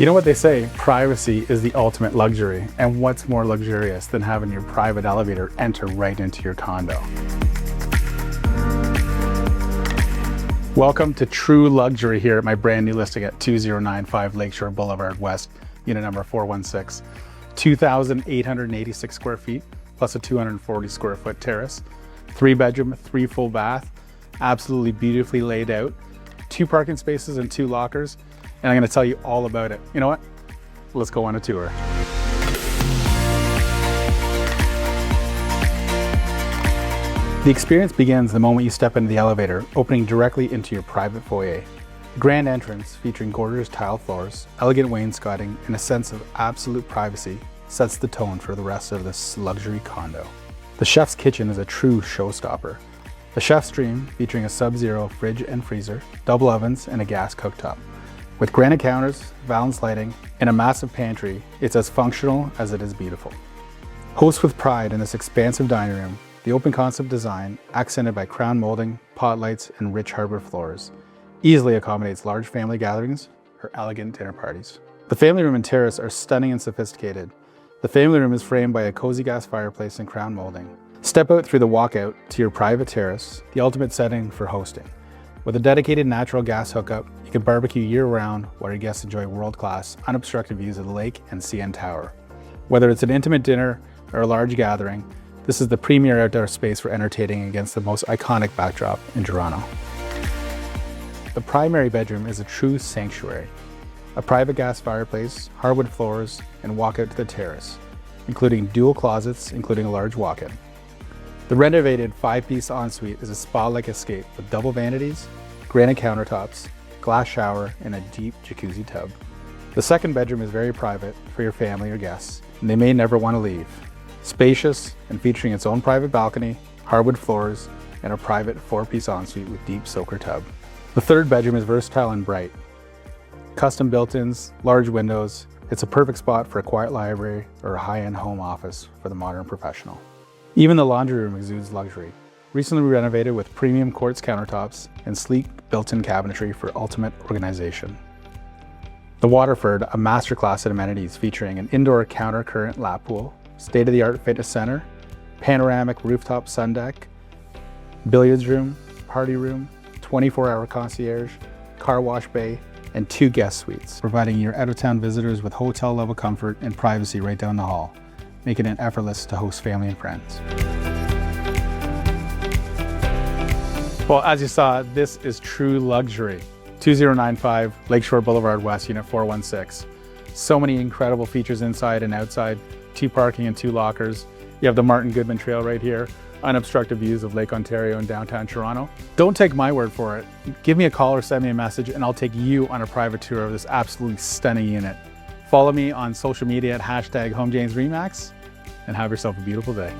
You know what they say, privacy is the ultimate luxury. And what's more luxurious than having your private elevator enter right into your condo? Welcome to true luxury here at my brand new listing at 2095 Lakeshore Boulevard West, unit number 416. 2,886 square feet, plus a 240 square foot terrace. 3 bedroom, 3 full bath, absolutely beautifully laid out. 2 parking spaces and 2 lockers. And I'm gonna tell you all about it. You know what? Let's go on a tour. The experience begins the moment you step into the elevator, opening directly into your private foyer. The grand entrance, featuring gorgeous tile floors, elegant wainscoting, and a sense of absolute privacy, sets the tone for the rest of this luxury condo. The chef's kitchen is a true showstopper. The chef's dream, featuring a sub-zero fridge and freezer, double ovens, and a gas cooktop. With granite counters, valance lighting, and a massive pantry, it's as functional as it is beautiful. Host with pride in this expansive dining room, the open concept design, accented by crown molding, pot lights, and rich hardwood floors, easily accommodates large family gatherings or elegant dinner parties. The family room and terrace are stunning and sophisticated. The family room is framed by a cozy gas fireplace and crown molding. Step out through the walkout to your private terrace, the ultimate setting for hosting. With a dedicated natural gas hookup, you can barbecue year-round while your guests enjoy world-class, unobstructed views of the lake and CN Tower. Whether it's an intimate dinner or a large gathering, this is the premier outdoor space for entertaining against the most iconic backdrop in Toronto. The primary bedroom is a true sanctuary. A private gas fireplace, hardwood floors, and walkout to the terrace, including dual closets, including a large walk-in. The renovated 5-piece ensuite is a spa-like escape with double vanities, granite countertops, glass shower, and a deep jacuzzi tub. The second bedroom is very private for your family or guests, and they may never want to leave. Spacious and featuring its own private balcony, hardwood floors, and a private 4-piece ensuite with deep soaker tub. The third bedroom is versatile and bright. Custom built-ins, large windows, it's a perfect spot for a quiet library or a high-end home office for the modern professional. Even the laundry room exudes luxury. Recently renovated with premium quartz countertops and sleek built-in cabinetry for ultimate organization. The Waterford, a masterclass in amenities featuring an indoor counter-current lap pool, state-of-the-art fitness center, panoramic rooftop sun deck, billiards room, party room, 24-hour concierge, car wash bay, and 2 guest suites, providing your out-of-town visitors with hotel-level comfort and privacy right down the hall, making it effortless to host family and friends. Well, as you saw, this is true luxury. 2095 Lakeshore Boulevard West, unit 416. So many incredible features inside and outside, 2 parking and 2 lockers. You have the Martin Goodman Trail right here, unobstructed views of Lake Ontario and downtown Toronto. Don't take my word for it. Give me a call or send me a message and I'll take you on a private tour of this absolutely stunning unit. Follow me on social media at #HomeJamesRemax and have yourself a beautiful day.